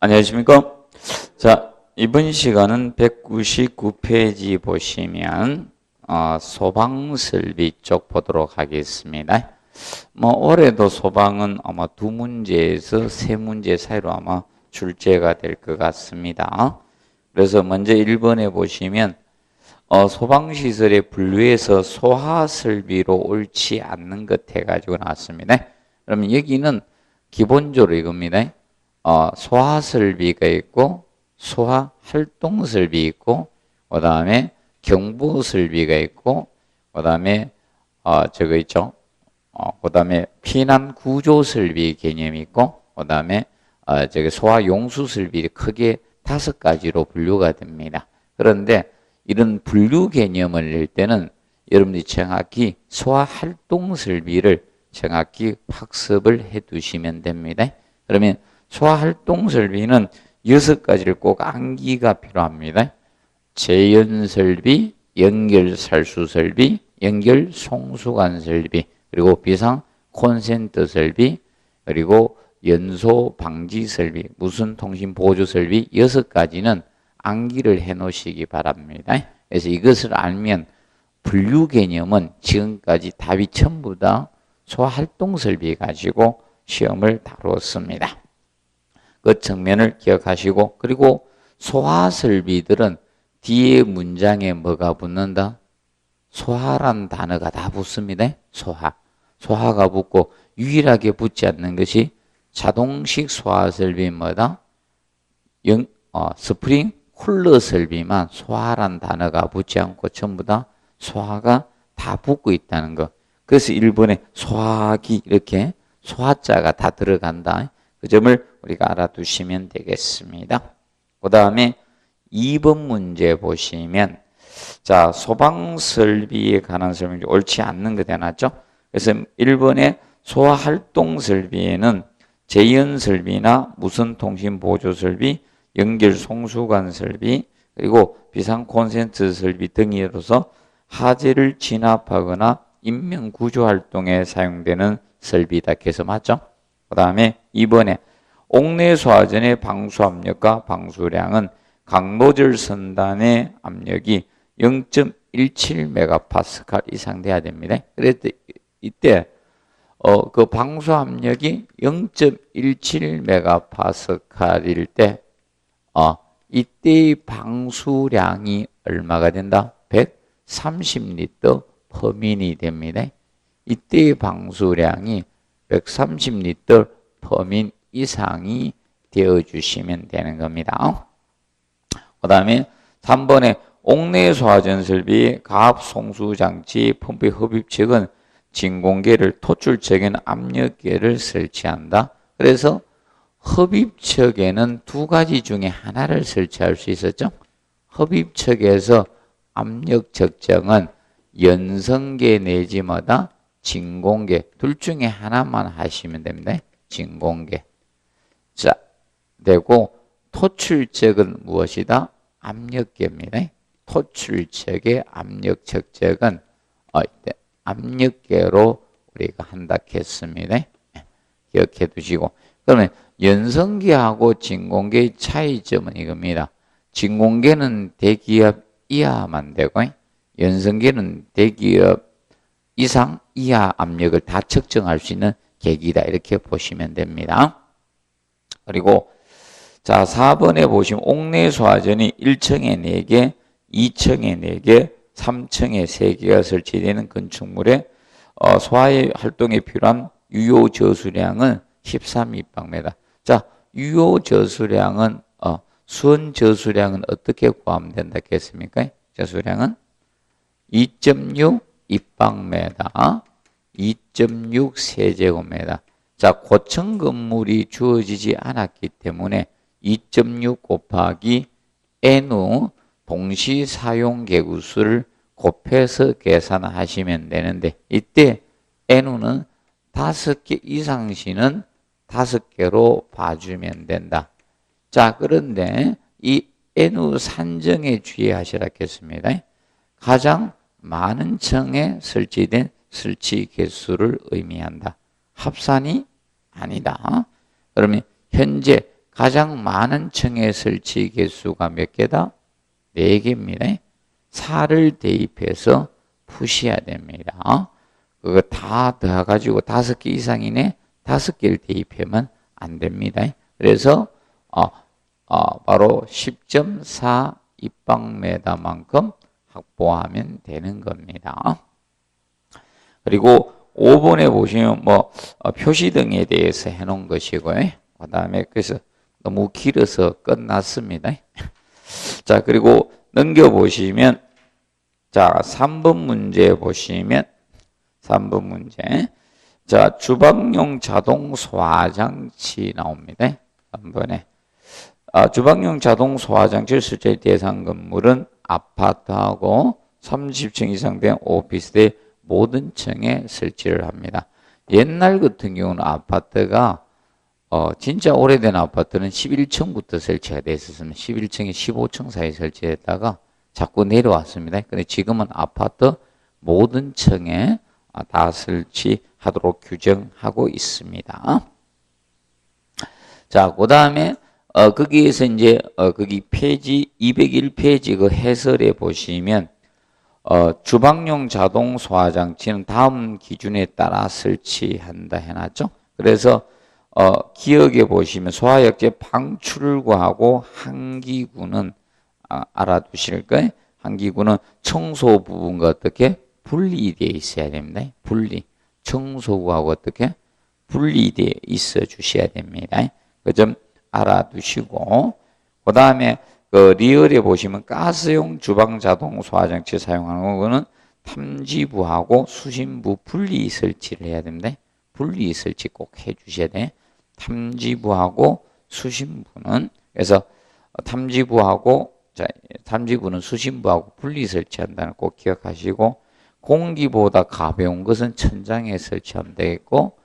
안녕하십니까? 자, 이번 시간은 199페이지 보시면 소방설비 쪽 보도록 하겠습니다. 올해도 소방은 아마 2문제에서 3문제 사이로 아마 출제가 될 것 같습니다. 그래서 먼저 1번에 보시면 소방시설의 분류에서 소하설비로 옳지 않는 것 해가지고 나왔습니다. 그러면 여기는 기본적으로 이겁니다. 소하설비가 있고 소하활동설비 있고 그 다음에 경보설비가 있고 그 다음에 저거 있죠. 그 다음에 피난구조설비 개념이 있고 그 다음에 저기 소하용수설비 크게 5가지로 분류가 됩니다. 그런데 이런 분류 개념을 낼 때는 여러분들이 정확히 소하활동설비를 정확히 학습을 해 두시면 됩니다. 그러면 소하활동설비는 6가지를 꼭 암기가 필요합니다. 재연설비, 연결살수설비, 연결송수관설비, 그리고 비상콘센트설비, 그리고 연소방지설비, 무선통신보조설비 6가지는 암기를 해 놓으시기 바랍니다. 그래서 이것을 알면 분류 개념은 지금까지 답이 전부 다 소하활동설비 가지고 시험을 다루었습니다. 그 측면을 기억하시고, 그리고 소하설비들은 뒤에 문장에 뭐가 붙는다? 소하란 단어가 다 붙습니다. 소하가 붙고 유일하게 붙지 않는 것이 자동식 소하설비 뭐다? 스프링 쿨러 설비만 소하란 단어가 붙지 않고 전부 다 소하가 다 붙고 있다는 거. 그래서 1번에 소화기 이렇게 소하자가 다 들어간다. 그 점을 우리가 알아두시면 되겠습니다. 그 다음에 2번 문제 보시면 자, 소방설비에 관한 설명이 옳지 않는 거 되어놨죠. 그래서 1번에 소하활동설비에는 재연설비나 무선통신보조설비, 연결송수관설비, 그리고 비상콘센트 설비 등으로서 하재를 진압하거나 인명구조활동에 사용되는 설비다 해서 맞죠? 그 다음에 2번에 옥내소화전의 방수압력과 방수량은 강노절 선단의 압력이 0.17MPa 이상 돼야 됩니다. 그래서 이때 그 방수압력이 0.17MPa일 때 이때의 방수량이 얼마가 된다? 130L per min이 됩니다. 이때의 방수량이 130L per min 이상이 되어주시면 되는 겁니다. 그 다음에 3번에 옥내소화전 설비, 가압송수장치, 펌프 흡입책은 진공계를 토출책에는 압력계를 설치한다. 그래서 흡입책에는 2가지 중에 하나를 설치할 수 있었죠. 흡입책에서 압력 측정은 연성계 내지 뭐다? 진공계 둘 중에 하나만 하시면 됩니다. 진공계. 자, 되고 토출책은 무엇이다? 압력계입니다. 토출책의 압력 측정은 압력계로 우리가 한다 했습니다. 기억해 두시고. 그러면 연성계하고 진공계의 차이점은 이겁니다. 진공계는 대기업 이하만 되고 연성계는 대기업 이상 이하 압력을 다 측정할 수 있는 계기다 이렇게 보시면 됩니다. 그리고 자 4번에 보시면 옥내소화전이 1층에 4개, 2층에 4개, 3층에 3개가 설치되는 건축물에 소화의 활동에 필요한 유효 저수량은 13입방메다. 자, 유효 저수량은 수온 저수량은 어떻게 구하면 된다 했습니까? 저수량은 2.6 입방메다, 2.6 세제곱미터. 자, 고층 건물이 주어지지 않았기 때문에 2.6 곱하기 N우 동시 사용 개구수를 곱해서 계산하시면 되는데 이때 N우는 5개 이상 시는 5개로 봐주면 된다. 자, 그런데 이 N우 산정에 주의하시라 했습니다. 가장 많은 층에 설치된 설치 개수를 의미한다. 합산이 아니다. 그러면 현재 가장 많은 층의 설치 개수가 몇 개다? 4개입니다. 4를 대입해서 푸셔야 됩니다. 그거 다 더해가지고 5개 이상이네 5개를 대입하면 안 됩니다. 그래서 바로 10.4 입방메다만큼 확보하면 되는 겁니다. 그리고 5번에 보시면 표시 등에 대해서 해놓은 것이고요. 그 다음에 그래서 너무 길어서 끝났습니다. 자, 그리고 넘겨보시면 자, 3번 문제 보시면 3번 문제. 자, 주방용 자동 소화장치 나옵니다. 3번에. 주방용 자동 소화장치를 설치할 대상 건물은 아파트하고 30층 이상 된 오피스텔 모든 층에 설치를 합니다. 옛날 같은 경우는 아파트가 진짜 오래된 아파트는 11층부터 설치가 돼 있었으면 11층에 15층 사이 설치했다가 자꾸 내려왔습니다. 근데 지금은 아파트 모든 층에 다 설치하도록 규정하고 있습니다. 자, 그 다음에 거기에서 이제 거기 페이지 201페이지 그 해설에 보시면 주방용 자동 소화장치는 다음 기준에 따라 설치한다 해놨죠. 그래서 기억에 보시면 소화약제 방출구하고 환기구는 알아두실 거예요. 환기구는 청소 부분과 어떻게 분리되어 있어야 됩니다. 분리. 청소구하고 어떻게 분리되어 있어 주셔야 됩니다. 그 점 알아두시고 그 다음에 그 리얼에 보시면 가스용 주방 자동 소화장치 사용하는 거는 탐지부하고 수신부 분리 설치를 해야 됩니다. 분리 설치 꼭 해주셔야 돼. 탐지부하고 수신부는 그래서 탐지부는 수신부하고 분리 설치한다는 꼭 기억하시고 공기보다 가벼운 것은 천장에 설치하면 되겠고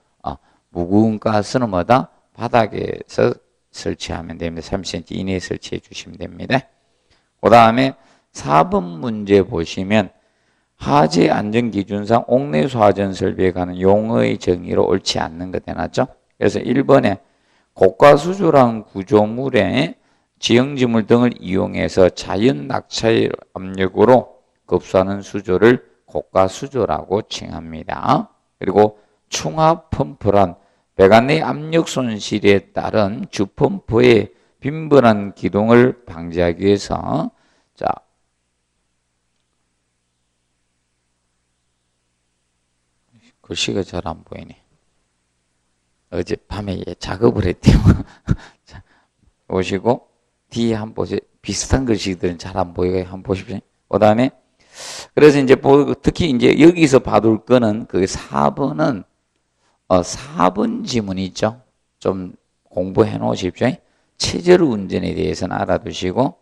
무거운 가스는 뭐다? 바닥에서 설치하면 됩니다. 30cm 이내에 설치해 주시면 됩니다. 그 다음에 4번 문제 보시면 하재 안전기준상 옥내 소화전 설비에 관한 용어의 정의로 옳지 않는 것 해놨죠. 그래서 1번에 고가수조라는 구조물에 지형지물 등을 이용해서 자연 낙차의 압력으로 급수하는 수조를 고가수조라고 칭합니다. 그리고 충압 펌프란 배관 내 압력 손실에 따른 주펌프의 빈번한 기동을 방지하기 위해서 자 글씨가 잘 안 보이네. 어젯밤에 작업을 했대요. 자, 보시고 뒤에 한번 보세요. 비슷한 글씨들은 잘 안 보이고 한번 보십시오. 그 다음에 그래서 이제 특히 이제 여기서 봐둘 거는 그 4번은 4번 지문 있죠. 좀 공부해 놓으십시오. 체절 운전에 대해서는 알아두시고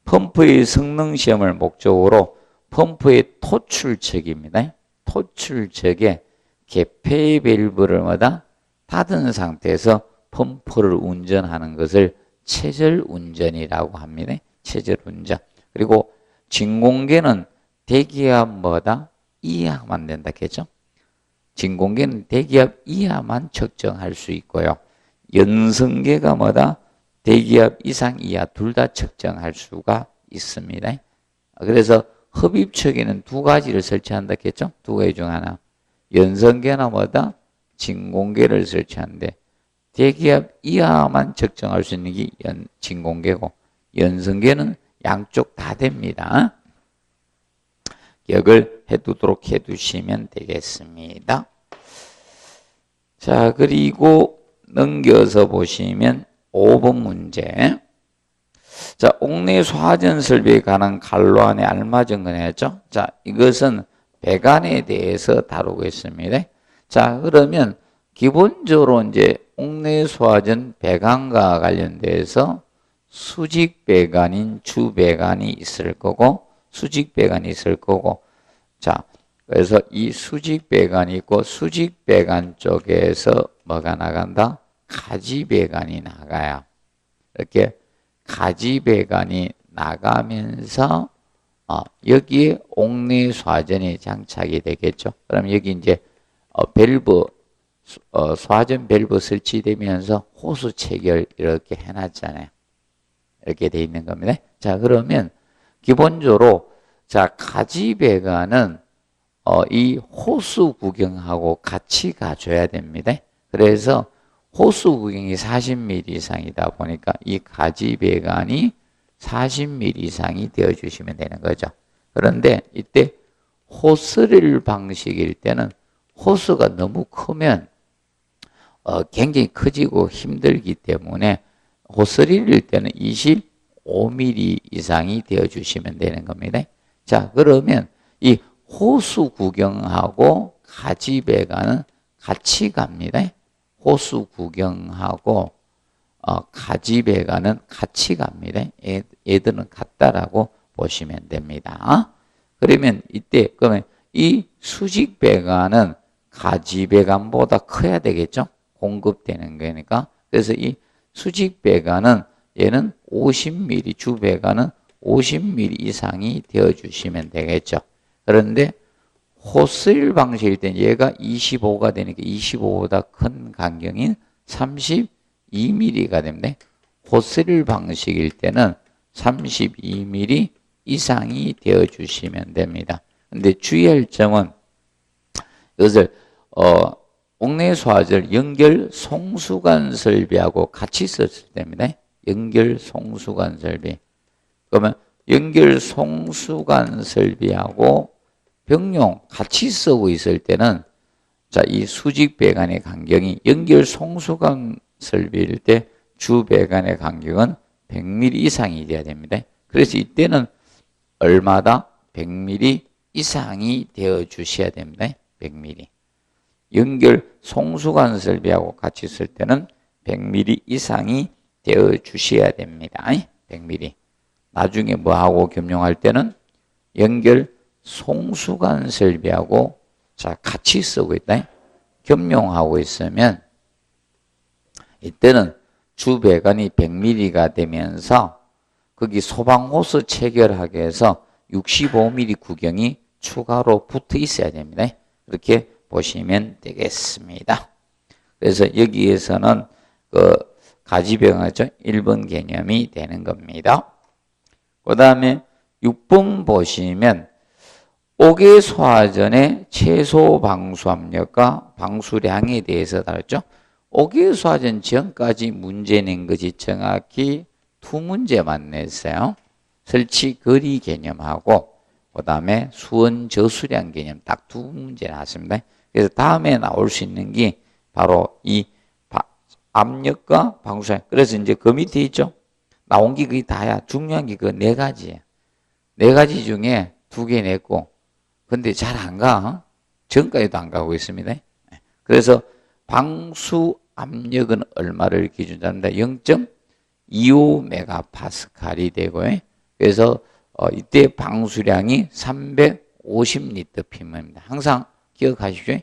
펌프의 성능 시험을 목적으로 펌프의 토출척입니다. 토출척에 개폐 밸브를 닫은 상태에서 펌프를 운전하는 것을 체절 운전이라고 합니다. 체절 운전. 그리고 진공계는 대기압 이하만 된다 했죠. 진공계는 대기압 이하만 측정할 수 있고요. 연성계가 대기압 이상 이하 둘 다 측정할 수가 있습니다. 그래서 흡입처에는 두 가지를 설치한다 했죠. 두 가지 중 하나. 연성계나 진공계를 설치하는데 대기압 이하만 측정할 수 있는 게 진공계고 연성계는 양쪽 다 됩니다. 기억을 해두도록 해두시면 되겠습니다. 자, 그리고 넘겨서 보시면 5번 문제. 자, 옥내 소화전 설비에 관한 간로안에 알맞은 거였죠. 자, 이것은 배관에 대해서 다루고 있습니다. 자, 그러면 기본적으로 이제 옥내 소화전 배관과 관련돼서 수직 배관인 주 배관이 있을 거고 수직 배관이 있을 거고 자, 그래서 이 수직 배관이 있고 수직 배관 쪽에서 뭐가 나간다? 가지 배관이 나가야 이렇게 가지 배관이 나가면서 여기에 옥내 소화전이 장착이 되겠죠. 그럼 여기 이제 밸브 소화전 밸브 설치되면서 호수 체결 이렇게 해놨잖아요. 이렇게 돼 있는 겁니다. 자, 그러면 기본적으로 자, 가지배관은 이 호수 구경하고 같이 가줘야 됩니다. 그래서 호수 구경이 40mm 이상이다 보니까 이 가지배관이 40mm 이상이 되어주시면 되는 거죠. 그런데 이때 호스릴 방식일 때는 호수가 너무 크면 굉장히 커지고 힘들기 때문에 호스릴일 때는 25mm 이상이 되어주시면 되는 겁니다. 자, 그러면 이 호수 구경하고 가지배관은 같이 갑니다. 호수 구경하고 가지배관은 같이 갑니다. 얘들은 같다라고 보시면 됩니다. 그러면 이때 그러면 이 수직배관은 가지배관보다 커야 되겠죠? 공급되는 거니까. 그래서 이 수직배관은 얘는 50mm, 주배관은 50mm 이상이 되어주시면 되겠죠. 그런데 호스릴 방식일 때 얘가 25가 되니까 25보다 큰 간격인 32mm가 됩니다. 호스릴 방식일 때는 32mm 이상이 되어주시면 됩니다. 근데 주의할 점은 이것을 옥내소화절 연결 송수관 설비하고 같이 썼을 때입니다. 연결 송수관 설비. 그러면 연결 송수관 설비하고 병용 같이 쓰고 있을 때는 자, 이 수직배관의 간격이 연결 송수관 설비일 때 주배관의 간격은 100mm 이상이 돼야 됩니다. 그래서 이때는 얼마다? 100mm 이상이 되어 주셔야 됩니다. 100mm. 연결 송수관 설비하고 같이 쓸 때는 100mm 이상이 되어 주셔야 됩니다. 100mm. 나중에 뭐하고 겸용할 때는 연결 송수관 설비하고 자, 같이 쓰고 있다. 겸용하고 있으면 이때는 주배관이 100mm가 되면서 거기 소방호스 체결하기 위해서 65mm 구경이 추가로 붙어 있어야 됩니다. 이렇게 보시면 되겠습니다. 그래서 여기에서는 그 가지배관이죠. 1번 개념이 되는 겁니다. 그 다음에 6번 보시면 옥외소화전의 최소 방수압력과 방수량에 대해서 다뤘죠. 옥외소화전 전까지 문제 낸 것이 정확히 두 문제만 냈어요. 설치 거리 개념하고 그 다음에 수원 저수량 개념 딱 두 문제 나왔습니다. 그래서 다음에 나올 수 있는 게 바로 이 압력과 방수량. 그래서 이제 그 밑에 있죠. 나온 게 그게 다야. 중요한 게 그 네 가지예요. 네 가지 중에 두 개 냈고 근데 잘 안 가. 전까지도 안 가고 있습니다. 그래서 방수 압력은 얼마를 기준으로 합니다. 0.25메가파스칼이 되고요. 그래서 이때 방수량이 350리터 피면입니다. 항상 기억하십시오.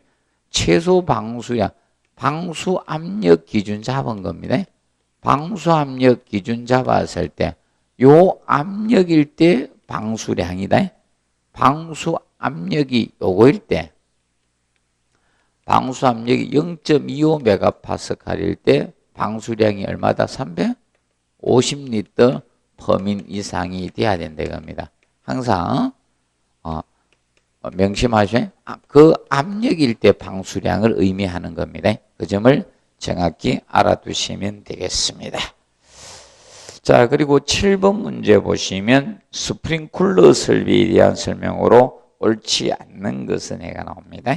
최소 방수량, 방수 압력 기준 잡은 겁니다. 방수 압력 기준 잡았을 때 요 압력일 때 방수량이다. 방수 압력이 요거일 때 방수 압력이 0.25메가파스칼일 때 방수량이 얼마다? 350리터 퍼민 이상이 돼야 된다는 겁니다. 항상 명심하셔야 그 압력일 때 방수량을 의미하는 겁니다. 그 점을 정확히 알아두시면 되겠습니다. 자, 그리고 7번 문제 보시면 스프링쿨러 설비에 대한 설명으로 옳지 않는 것은 해가 나옵니다.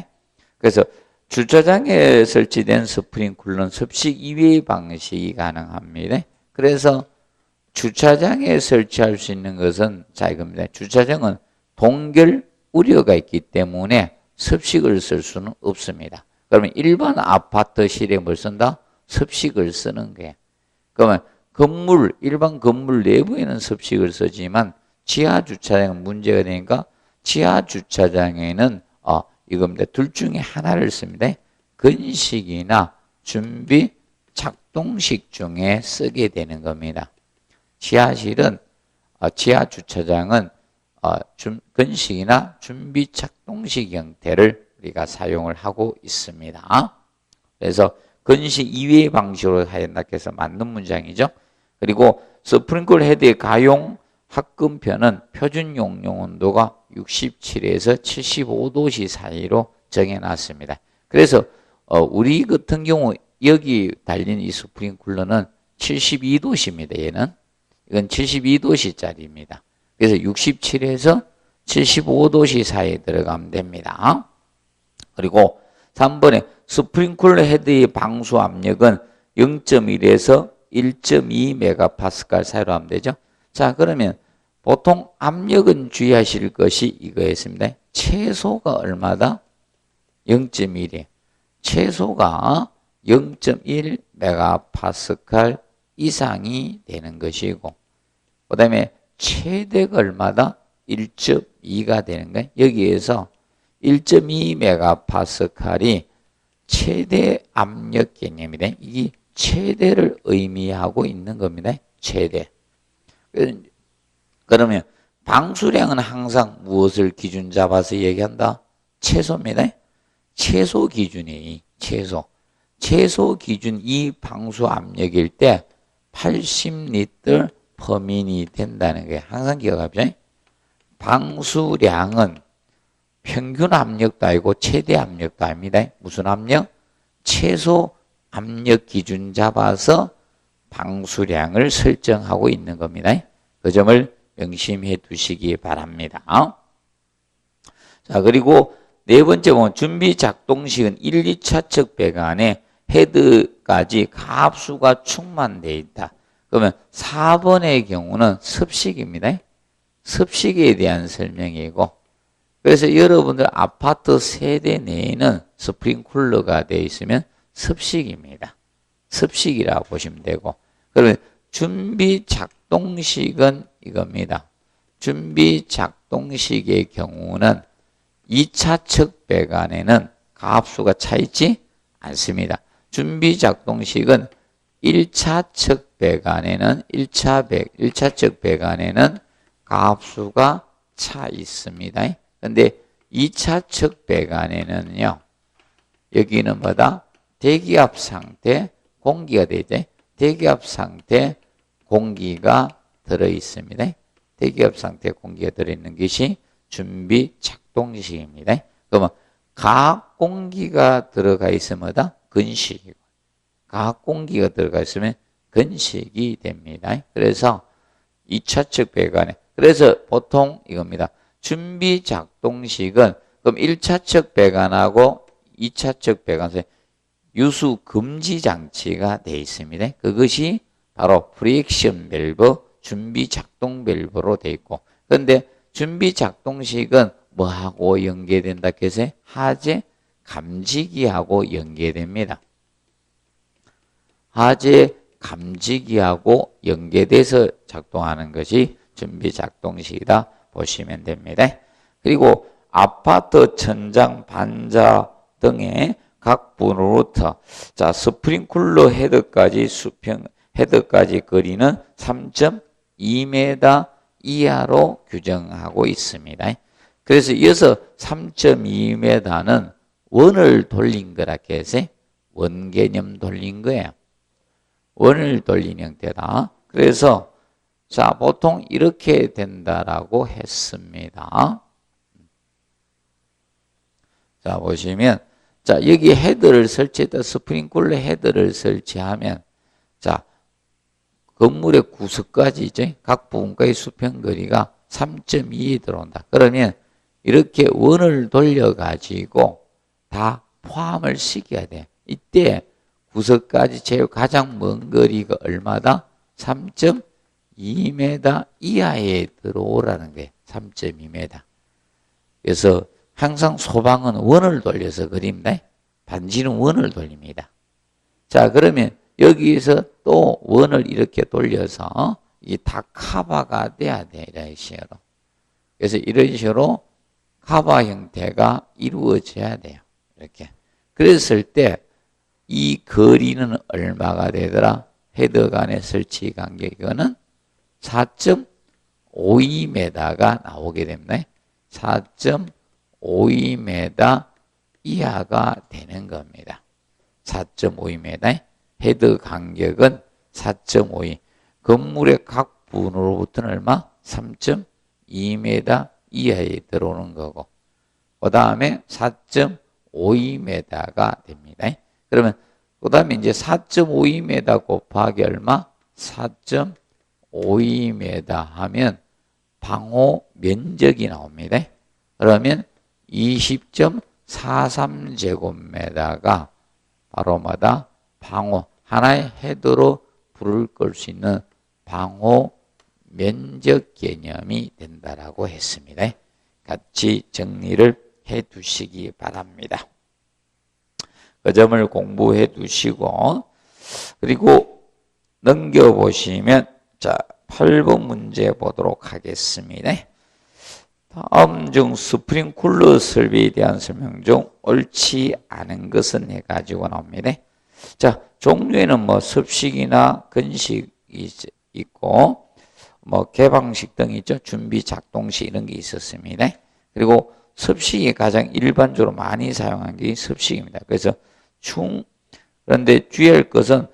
그래서 주차장에 설치된 스프링쿨러는 습식 이외의 방식이 가능합니다. 그래서 주차장에 설치할 수 있는 것은 자 이겁니다. 주차장은 동결 우려가 있기 때문에 습식을 쓸 수는 없습니다. 그러면 일반 아파트실에 뭘 쓴다? 습식을 쓰는 거예요. 그러면 일반 건물 내부에는 습식을 쓰지만 지하 주차장은 문제가 되니까 지하 주차장에는 이겁니다. 둘 중에 하나를 씁니다. 건식이나 준비 작동식 중에 쓰게 되는 겁니다. 지하 주차장은 건식이나 준비 작동식 형태를 우리가 사용을 하고 있습니다. 그래서 건식 이외의 방식으로 해야 된다 해서 맞는 문장이죠. 그리고 스프링클 헤드의 가용 합금표는 표준 용량 온도가 67에서 75도씨 사이로 정해놨습니다. 그래서 우리 같은 경우 여기 달린 이 스프링클러는 72도씨입니다. 얘는 이건 72도씨짜리입니다. 그래서 67에서 75도씨 사이에 들어가면 됩니다. 그리고 3번에 스프링클러 헤드의 방수 압력은 0.1에서 1.2 메가파스칼 사이로 하면 되죠. 자, 그러면 보통 압력은 주의하실 것이 이거였습니다. 최소가 얼마다? 0.1이에요. 최소가 0.1 메가파스칼 이상이 되는 것이고, 그 다음에 최대가 얼마다? 1.2가 되는 거예요. 여기에서 1.2 메가파스칼이 최대 압력 개념이다. 이게 최대를 의미하고 있는 겁니다. 최대. 그러면 방수량은 항상 무엇을 기준 잡아서 얘기한다? 최소입니다. 최소 기준이 최소. 최소 기준 이 방수 압력일 때 80리터 퍼민이 된다는 게 항상 기억하죠. 방수량은 평균 압력도 아니고 최대 압력도 아닙니다. 무슨 압력? 최소 압력 기준 잡아서 방수량을 설정하고 있는 겁니다. 그 점을 명심해 두시기 바랍니다. 자, 그리고 네 번째 보면 준비 작동식은 1, 2차측 배관에 헤드까지 가압수가 충만되어 있다. 그러면 4번의 경우는 습식입니다. 습식에 대한 설명이고, 그래서 여러분들 아파트 세대 내에는 스프링클러가 되어 있으면 습식입니다. 습식이라고 보시면 되고, 그러면 준비 작동식은 이겁니다. 준비 작동식의 경우는 2차측 배관에는 가압수가 차 있지 않습니다. 준비 작동식은 1차측 배관에는 1차측 배관에는 가압수가 차 있습니다. 근데 2차측 배관에는요, 여기는 뭐다? 대기압 상태 공기가 되죠. 대기압 상태 공기가 들어 있습니다. 대기압 상태 공기가 들어 있는 것이 준비 작동식입니다. 그러면 가압 공기가 들어가 있으면 뭐다? 건식이고, 가압 공기가 들어가 있으면 건식이 됩니다. 그래서 2차측 배관에, 그래서 보통 이겁니다. 준비 작동식은 그럼 1차측 배관하고 2차측 배관 사이에 유수 금지 장치가 되어 있습니다. 그것이 바로 프리액션 밸브, 준비 작동 밸브로 되어 있고, 그런데 준비 작동식은 뭐하고 연계된다 해서 하재 감지기하고 연계됩니다. 하재 감지기하고 연계돼서 작동하는 것이 준비 작동식이다 보시면 됩니다. 그리고 아파트 천장 반자 등의 각 분으로부터 자 스프링클러 헤드까지 수평 헤드까지 거리는 3.2m 이하로 규정하고 있습니다. 그래서 이어서 3.2m는 원을 돌린 거라 해서 원 개념 돌린 거예요. 원을 돌린 형태다. 그래서 자 보통 이렇게 된다라고 했습니다. 자 보시면 자 여기 헤드를 설치했다. 스프링클러 헤드를 설치하면 자 건물의 구석까지 이제 각 부분까지 수평거리가 3.2에 들어온다. 그러면 이렇게 원을 돌려가지고 다 포함을 시켜야 돼. 이때 구석까지 제일 가장 먼 거리가 얼마다? 3.2m 이하에 들어오라는 거예요. 3.2m. 그래서 항상 소방은 원을 돌려서 그립니다. 반지는 원을 돌립니다. 자, 그러면 여기에서 또 원을 이렇게 돌려서 이게 다 카바가 돼야 돼. 이런 식으로. 그래서 이런 식으로 카바 형태가 이루어져야 돼요. 이렇게. 그랬을 때 이 거리는 얼마가 되더라? 헤드 간의 설치 간격 이거는 4.52m가 나오게 됩니다. 4.52m 이하가 되는 겁니다. 4.52m, 헤드 간격은 4.52, 건물의 각 부분으로부터는 얼마? 3.2m 이하에 들어오는 거고, 그 다음에 4.52m가 됩니다. 그러면 그 다음에 이제 4.52m 곱하기 얼마? 4.52m 하면 방호 면적이 나옵니다. 그러면 20.43제곱미터가 바로 뭐다? 방호, 하나의 헤드로 불을 끌 수 있는 방호 면적 개념이 된다라고 했습니다. 같이 정리를 해 두시기 바랍니다. 그 점을 공부해 두시고, 그리고 넘겨보시면, 자, 8번 문제 보도록 하겠습니다. 다음 중 스프링쿨러 설비에 대한 설명 중 옳지 않은 것은 해가지고 나옵니다. 자, 종류에는 뭐 습식이나 건식이 있고, 뭐 개방식 등이 있죠. 준비 작동식 이런 게 있었습니다. 그리고 습식이 가장 일반적으로 많이 사용한 게 습식입니다. 그래서 그런데 주의할 것은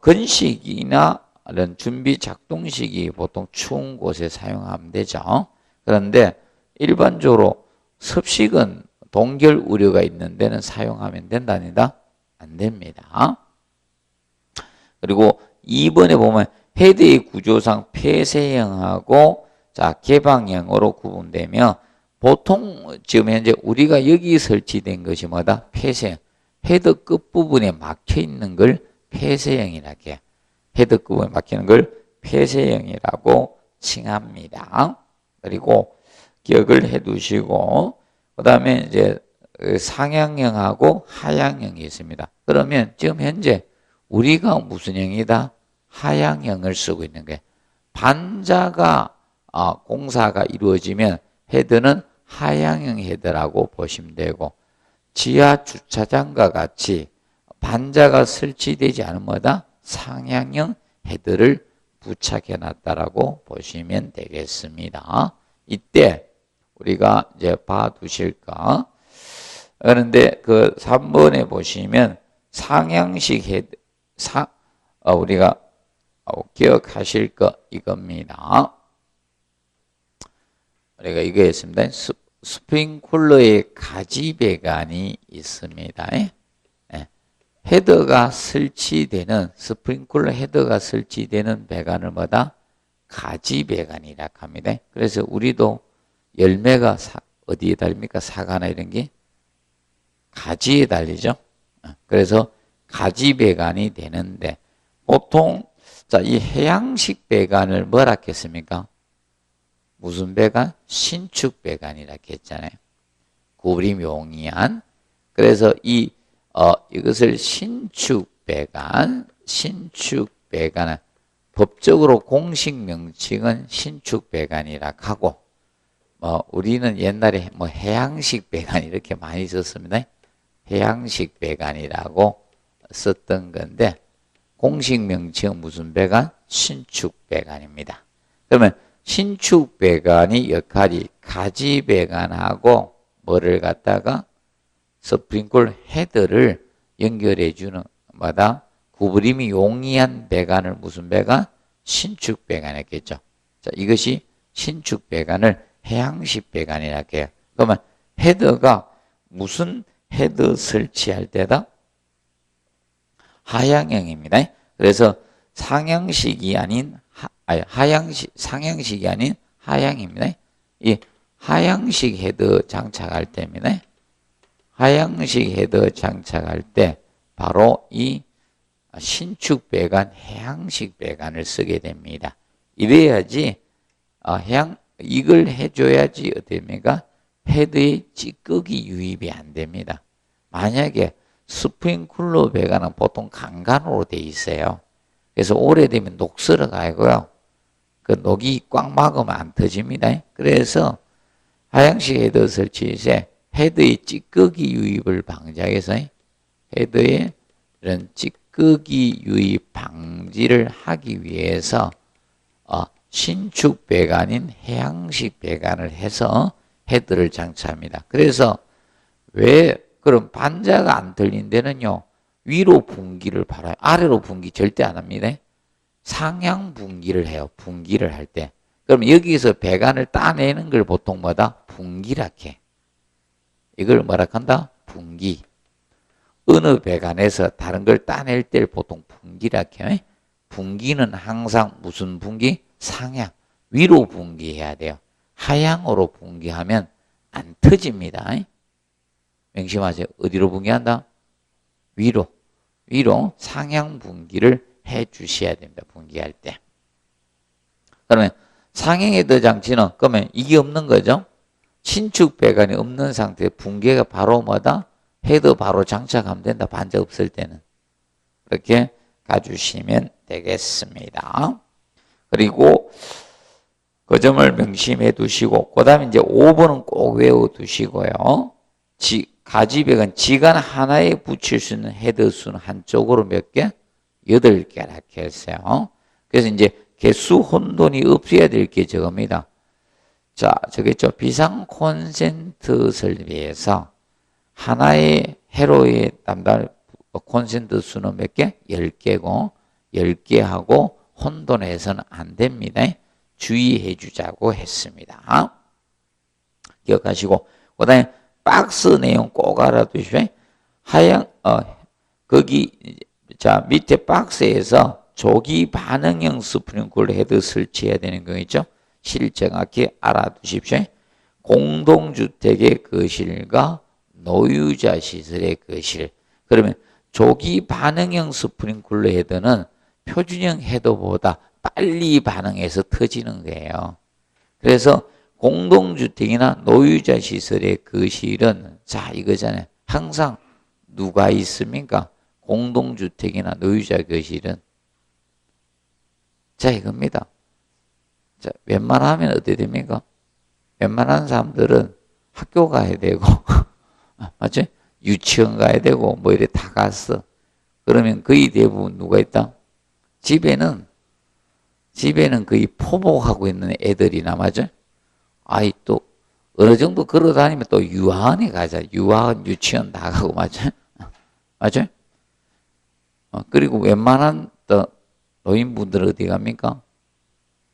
건식이나 이런 준비 작동식이 보통 추운 곳에 사용하면 되죠. 그런데 일반적으로 습식은 동결 우려가 있는 데는 사용하면 된다니다? 안 됩니다. 그리고 2번에 보면 헤드의 구조상 폐쇄형하고 자 개방형으로 구분되며, 보통 지금 현재 우리가 여기 설치된 것이 뭐다? 폐쇄형. 헤드 끝부분에 막혀 있는 걸 폐쇄형이라고 해요. 헤드 끝부분에 막히는 걸 폐쇄형이라고 칭합니다. 그리고 기억을 해 두시고, 그 다음에 이제 상향형하고 하향형이 있습니다. 그러면 지금 현재 우리가 무슨 형이다? 하향형을 쓰고 있는 거예요. 반자가 공사가 이루어지면 헤드는 하향형 헤드라고 보시면 되고, 지하 주차장과 같이 반자가 설치되지 않은 뭐다? 상향형 헤드를 부착해 놨다라고 보시면 되겠습니다. 이때 우리가 이제 봐두실까? 그런데 그 3번에 보시면 상향식 헤드, 우리가 기억하실 거 이겁니다. 우리가 이거 했습니다. 스프링쿨러의 가지 배관이 있습니다. 헤더가 설치되는, 스프링쿨러 헤더가 설치되는 배관을 뭐다? 가지 배관이라고 합니다. 그래서 우리도 열매가 어디에 달립니까? 사과나 이런 게 가지에 달리죠. 그래서 가지 배관이 되는데, 보통 자, 이 해양식 배관을 뭐라 했습니까? 무슨 배관? 신축 배관이라고 했잖아요. 구부림 용이한. 그래서 이것을 신축 배관은 법적으로 공식 명칭은 신축 배관이라고 하고, 우리는 옛날에 뭐 해양식 배관 이렇게 많이 썼습니다. 해양식 배관이라고 썼던 건데, 공식 명칭은 무슨 배관? 신축 배관입니다. 그러면 신축 배관이 역할이 가지 배관하고 뭐를 갖다가 스프링쿨 헤드를 연결해 주는 뭐다? 구부림이 용이한 배관을 무슨 배관? 신축 배관 했겠죠. 자, 이것이 신축 배관을 해양식 배관이라고 해요. 그러면 헤드가 무슨 헤드 설치할 때다? 하향형입니다. 그래서 상향식이 아닌 상향식이 아닌 하향입니다. 이 하향식 헤드 장착할 때입니다. 하향식 헤드 장착할 때 바로 이 신축 배관, 해양식 배관을 쓰게 됩니다. 이래야지 이걸 해줘야지 어떻습니까? 헤드의 찌꺼기 유입이 안 됩니다. 만약에 스프링쿨러 배관은 보통 강간으로 돼 있어요. 그래서 오래되면 녹슬어 가고요. 그 녹이 꽉 막으면 안 터집니다. 그래서 하향식 헤드 설치 시 헤드의 찌꺼기 유입을 방지하기 위해서 헤드의 이런 찌꺼기 유입 방지를 하기 위해서 신축 배관인 해양식 배관을 해서 헤드를 장착합니다. 그래서 왜 그럼 반자가 안 틀린 데는요. 위로 분기를 바라요. 아래로 분기 절대 안 합니다. 상향 분기를 해요. 분기를 할 때. 그럼 여기서 배관을 따내는 걸 보통 뭐다? 분기라 해. 이걸 뭐라 한다? 분기. 어느 배관에서 다른 걸 따낼 때 보통 분기라 해. 분기는 항상 무슨 분기? 상향. 위로 분기해야 돼요. 하향으로 분기하면 안 터집니다. 명심하세요. 어디로 분기한다? 위로. 위로 상향 분기를 해 주셔야 됩니다. 분기할 때. 그러면 상향 헤더 장치는 그러면 이게 없는 거죠. 신축 배관이 없는 상태에 분기가 바로 뭐다? 헤더 바로 장착하면 된다. 반자 없을 때는. 그렇게 가주시면 되겠습니다. 그리고 그 점을 명심해 두시고 그 다음에 이제 5번은 꼭 외워두시고요. 가지배관 지간 하나에 붙일 수 있는 헤더 수는 한쪽으로 몇 개? 8개라 했어요. 그래서 이제 개수 혼돈이 없어야 될 게 저겁니다. 자, 저겠죠. 비상 콘센트 설비에서 하나의 회로에 담당 콘센트 수는 몇 개? 10개고 10개하고 혼돈해서는 안 됩니다. 주의해 주자고 했습니다. 기억하시고 그 다음에 박스 내용 꼭 알아두시오. 거기 자 밑에 박스에서 조기 반응형 스프링클러 헤드 설치해야 되는 거 있죠. 실정확히 알아두십시오. 공동주택의 거실과 노유자 시설의 거실. 그러면 조기 반응형 스프링클러 헤드는 표준형 헤드보다 빨리 반응해서 터지는 거예요. 그래서 공동주택이나 노유자 시설의 거실은 자 이거잖아요. 항상 누가 있습니까? 공동주택이나 노유자 거실은 자 이겁니다. 자 웬만하면 어떻게 됩니까? 웬만한 사람들은 학교 가야 되고 맞죠? 유치원 가야 되고 뭐 이래 다 갔어. 그러면 거의 대부분 누가 있다? 집에는 거의 포복하고 있는 애들이나 맞죠? 아이 또 어느 정도 걸어 다니면 또 유아원에 가자. 유아원, 유치원 다 가고 맞죠? 맞죠? 그리고 웬만한 또 노인분들 어디 갑니까?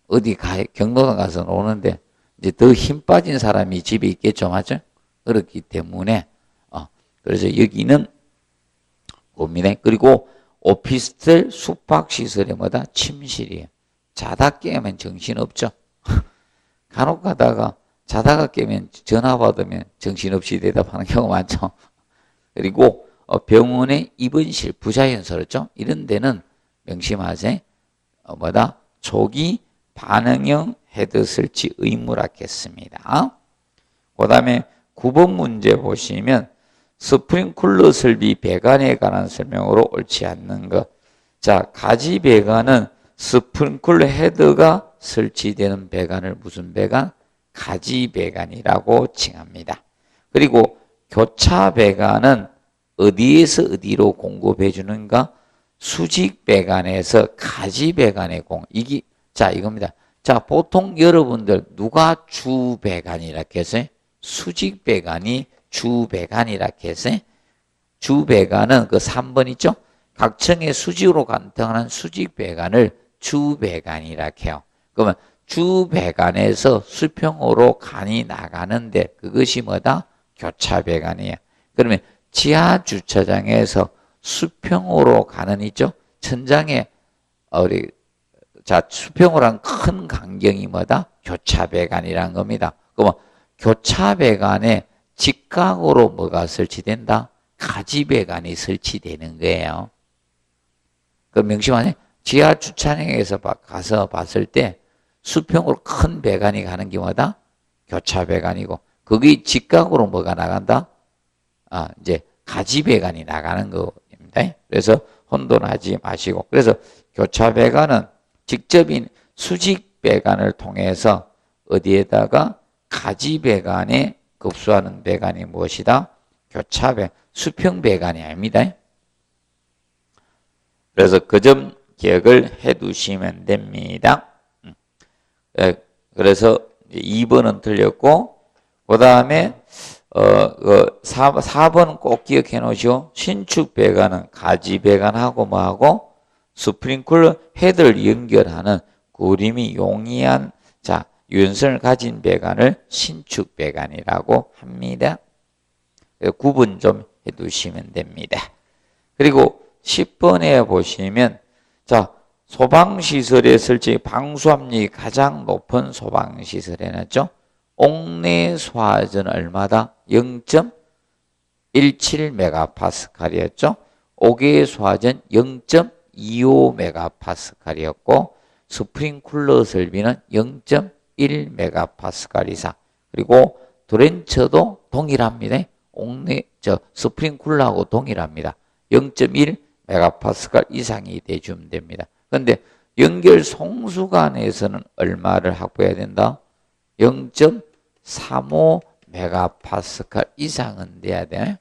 어디 경로당 가서 노는데 이제 더 힘 빠진 사람이 집에 있겠죠, 맞죠? 그렇기 때문에 그래서 여기는 봅니다. 그리고 오피스텔 숙박시설의 뭐다? 침실이에요. 자다 깨면 정신없죠. 간혹 가다가 자다가 깨면 전화 받으면 정신없이 대답하는 경우가 많죠. 그리고 병원의 입원실, 부자연스럽죠. 이런 데는 명심하세요. 뭐다? 조기 반응형 헤드 설치 의무라 했습니다. 그 다음에 9번 문제 보시면 스프링클러 설비 배관에 관한 설명으로 옳지 않는 것. 자, 가지 배관은 스프링클러 헤드가 설치되는 배관을 무슨 배관? 가지 배관이라고 칭합니다. 그리고 교차 배관은 어디에서 어디로 공급해 주는가? 수직 배관에서 가지 배관에 자, 이겁니다. 자, 보통 여러분들 누가 주 배관이라 했어요? 수직 배관이 주 배관이라 했어요? 주 배관은 그 3번 있죠? 각층의 수직으로 관통하는 수직 배관을 주 배관이라 해요. 그러면 주 배관에서 수평으로 간이 나가는데 그것이 뭐다? 교차 배관이에요. 그러면 지하 주차장에서 수평으로 가는 있죠? 천장에 수평으로 한 큰 간경이 뭐다? 교차 배관이라는 겁니다. 그러면 교차 배관에 직각으로 뭐가 설치된다? 가지 배관이 설치되는 거예요. 그 명심하네. 지하 주차장에서 가서 봤을 때 수평으로 큰 배관이 가는 게 뭐다? 교차 배관이고 거기 직각으로 뭐가 나간다? 이제 가지 배관이 나가는 겁니다. 그래서 혼돈하지 마시고 그래서 교차 배관은 직접인 수직 배관을 통해서 어디에다가 가지 배관에 급수하는 배관이 무엇이다? 교차 배관, 수평 배관이 아닙니다. 그래서 그 점 기억을 해 두시면 됩니다. 그래서 2번은 틀렸고 그 다음에 4번 꼭 기억해 놓으시오. 신축 배관은 가지 배관하고 뭐하고 스프링클러 헤드를 연결하는 구림이 용이한 유연성을 가진 배관을 신축 배관이라고 합니다. 구분 좀 해두시면 됩니다. 그리고 10번에 보시면 소방시설에 설치 방수압력이 가장 높은 소방시설 해놨죠. 옥내수화전 얼마다? 0.17메가파스칼이었죠. 옥외수화전 0.25메가파스칼이었고 스프링쿨러 설비는 0.1메가파스칼 이상. 그리고 드렌처도 동일합니다. 스프링쿨러하고 동일합니다. 0.1메가파스칼 이상이 돼주면 됩니다. 그런데 연결 송수관에서는 얼마를 확보해야 된다? 0.35메가파스칼 이상은 돼야 돼.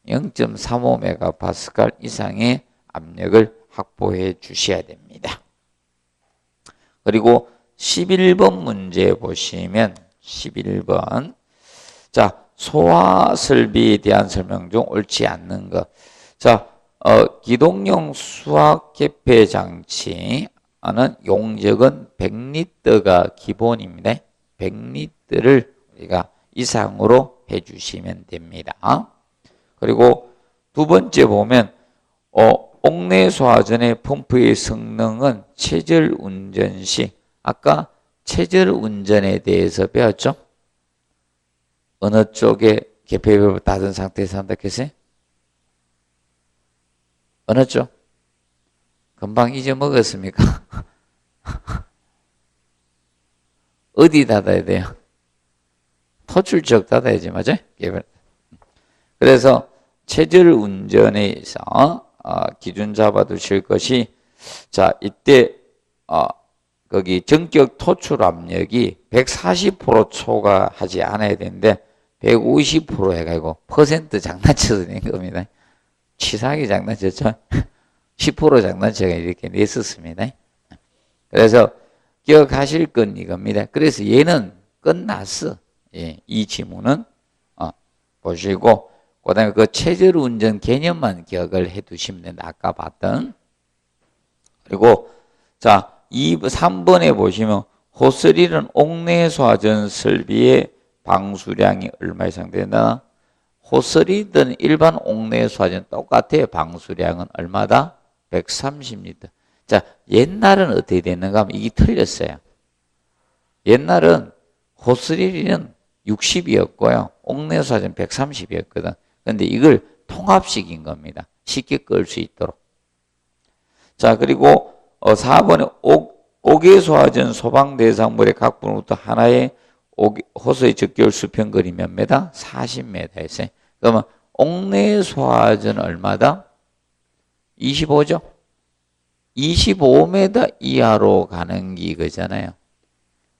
0.35메가파스칼 이상의 압력을 확보해 주셔야 됩니다. 그리고 11번 문제 보시면 11번 소화 설비에 대한 설명 중 옳지 않는 것. 기동용 수압 개폐 장치는 용적은 100리터가 기본입니다. 100리터를 우리가 이상으로 해주시면 됩니다. 그리고 두 번째 보면 옥내수화전의 펌프의 성능은 체절 운전 시 아까 체절 운전에 대해서 배웠죠? 어느 쪽에 개폐율을 닫은 상태에서 한다 했어요? 어느 쪽? 금방 잊어먹었습니까? 어디 닫아야 돼요? 토출 쪽 닫아야지, 맞아요? 그래서 체절 운전에서 기준 잡아두실 것이 이때 거기 전격 토출 압력이 140% 초과하지 않아야 되는데 150% 해가지고 퍼센트 장난쳐서 낸 겁니다. 치사하게 장난쳤죠. 10% 장난쳐가 이렇게 냈었습니다. 그래서 기억하실 건 이겁니다. 그래서 얘는 끝났어. 이 지문은 보시고 그 다음에 그 체절 운전 개념만 기억을 해 두시면 된다. 아까 봤던. 그리고 3번에 보시면 호스릴은 옥내수화전 설비의 방수량이 얼마 이상 된다? 호스리든 일반 옥내수화전 똑같아요. 방수량은 얼마다? 130리터. 옛날은 어떻게 됐는가 하면 이게 틀렸어요. 옛날은 호스릴은 60이었고요. 옥내수화전 130이었거든. 근데 이걸 통합시킨 겁니다. 쉽게 끌 수 있도록. 그리고 4번에 옥외수화전 소방대상물의 각 부분부터 하나의 호스의 적결 수평거리 몇 메다? 40m 했어요. 그러면 옥내수화전 얼마다? 25죠? 25m 이하로 가는 게 이거잖아요.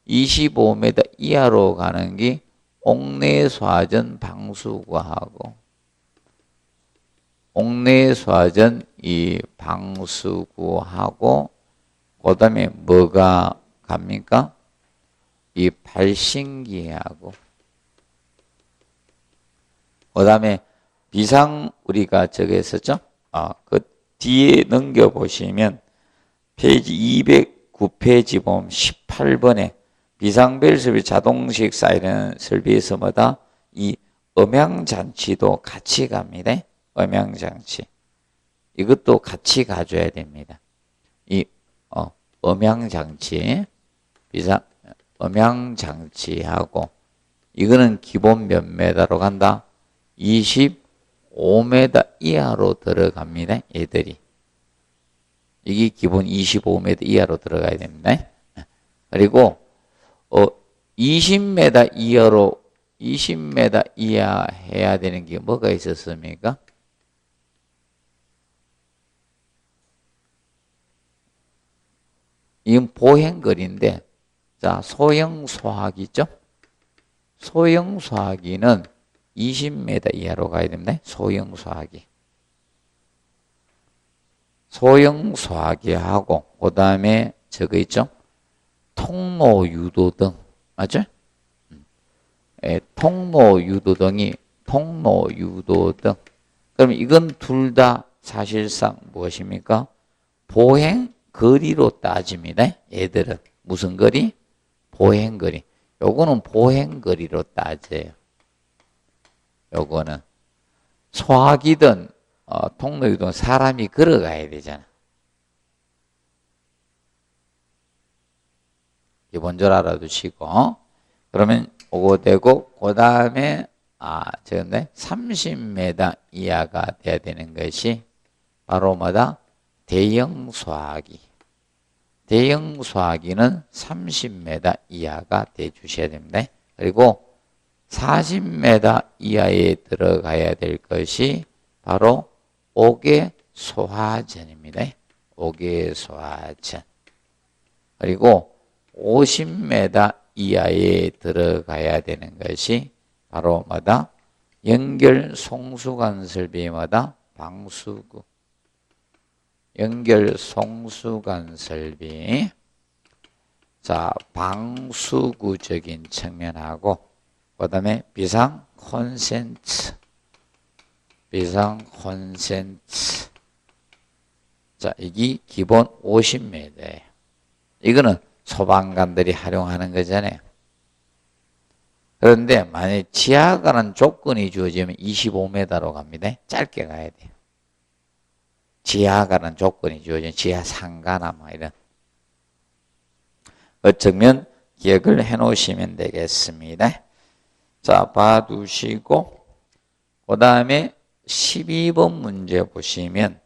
25m 이하로 가는 게 옥내수화전 방수구하고 옥내수화전 이 방수구하고 그 다음에 뭐가 갑니까? 이 발신기하고 그 다음에 비상 우리가 저기 했었죠? 그 뒤에 넘겨보시면 페이지 209페이지 보면 18번에 비상벨 설비 자동식 사이렌 설비에서 뭐다? 이 음향장치도 같이 갑니다. 음향장치. 이것도 같이 가져야 됩니다. 이 음향장치, 음향장치하고 이거는 기본 몇 메다로 간다? 25m 이하로 들어갑니다. 얘들이. 이게 기본 25m 이하로 들어가야 됩니다. 그리고 20m 이하로 20m 이하 해야 되는 게 뭐가 있었습니까? 이건 보행거리인데 소형 소화기죠. 소형 소화기는 20m 이하로 가야 됩니다. 소형 소화기. 소형 소화기하고 그 다음에 저거 있죠. 통로 유도등 맞죠? 통로 유도등이 통로 유도등. 그럼 이건 둘 다 사실상 무엇입니까? 보행 거리로 따집니다. 얘들은 무슨 거리? 보행 거리. 요거는 보행 거리로 따져요. 요거는 소화기든 통로유도는 사람이 걸어가야 되잖아. 기본 줄 알아두시고. 그러면 요거 되고, 그 다음에, 저건데, 30m 이하가 돼야 되는 것이, 바로 뭐다? 대형 소화기. 대형 소화기는 30m 이하가 돼 주셔야 됩니다. 그리고 40m 이하에 들어가야 될 것이 바로 옥외 소화전입니다. 옥외 소화전. 그리고 50m 이하에 들어가야 되는 것이 바로 뭐다? 연결 송수관 설비마다 방수구. 연결 송수관 설비. 자, 방수구적인 측면하고, 그 다음에 비상 콘센트. 비상 콘센트. 자, 이게 기본 50m예요. 이거는 소방관들이 활용하는 거잖아요. 그런데 만약에 지하 가는 조건이 주어지면 25m로 갑니다. 짧게 가야 돼요. 지하 가는 조건이 주어지면 지하 상가나 뭐 이런. 그 측면 기억을 해 놓으시면 되겠습니다. 자, 봐두시고, 그 다음에 12번 문제 보시면,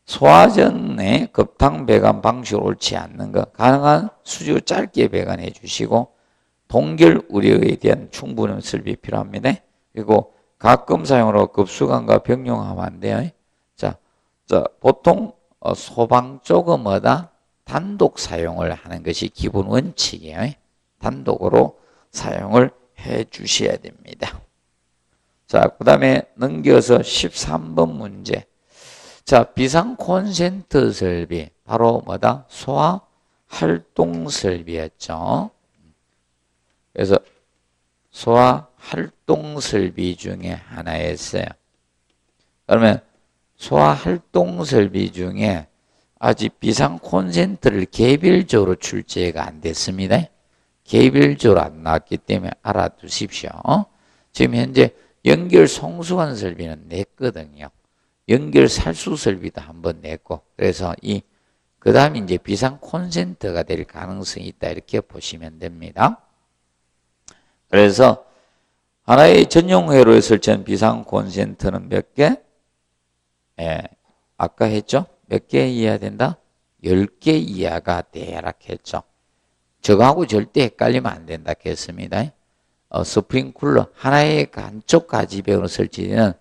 소화전 내 급탕 배관 방식을 옳지 않는 것, 가능한 수주 짧게 배관해 주시고, 동결 우려에 대한 충분한 설비 필요합니다. 그리고 가끔 사용으로 급수관과 병용하면 안 돼요. 자, 보통 소방 쪽은 뭐다? 단독 사용을 하는 것이 기본 원칙이에요. 단독으로 사용을 해 주셔야 됩니다. 자, 그 다음에 넘겨서 13번 문제. 자, 비상 콘센트 설비. 바로 뭐다? 소화 활동 설비였죠. 그래서 소화 활동 설비 중에 하나였어요. 그러면 소화 활동 설비 중에 아직 비상 콘센트를 개별적으로 출제가 안 됐습니다. 개별적으로 안 나왔기 때문에 알아두십시오. 지금 현재 연결 송수관 설비는 냈거든요. 연결 살수 설비도 한번 냈고, 그래서 그 다음에 이제 비상 콘센트가 될 가능성이 있다. 이렇게 보시면 됩니다. 그래서 하나의 전용 회로에 설치한 비상 콘센트는 몇 개? 아까 했죠? 몇 개 이해야 된다? 10개 이하가 돼야 했죠. 저거하고 절대 헷갈리면 안 된다 했습니다. 스프링쿨러 하나의 한쪽 가지벽으로 설치는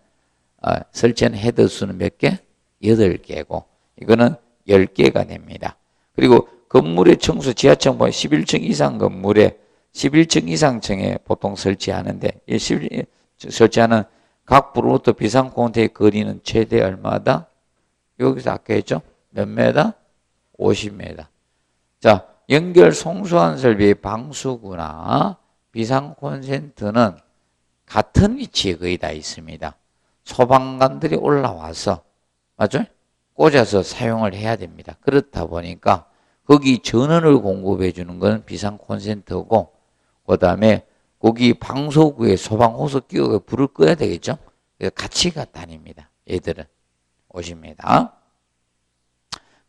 설치한 헤더 수는 몇 개? 8개고, 이거는 10개가 됩니다. 그리고 건물의 층수, 지하층 보면 11층 이상 건물에 11층 이상 층에 보통 설치하는데, 설치하는 각 부로부터 비상 콘센트의 거리는 최대 얼마다? 여기서 아까 했죠? 몇 메다? 50m. 자, 연결 송수관 설비의 방수구나 비상 콘센트는 같은 위치에 거의 다 있습니다. 소방관들이 올라와서, 맞죠? 꽂아서 사용을 해야 됩니다. 그렇다 보니까 거기 전원을 공급해 주는 건 비상 콘센트고, 그 다음에 거기 방소구에 소방 호스 끼워 불을 꺼야 되겠죠? 같이 다닙니다. 얘들은 50m.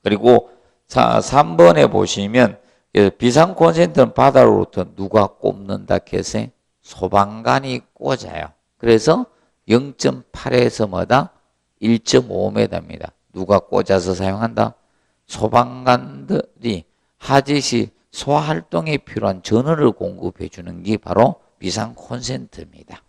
그리고 3번에 보시면 비상 콘센트는 바닥으로부터 누가 꼽는다 해서 소방관이 꽂아요. 그래서 0.8에서 뭐다? 1.5m입니다. 누가 꽂아서 사용한다? 소방관들이 하듯이 소활동에 필요한 전원을 공급해 주는 게 바로 비상 콘센트입니다.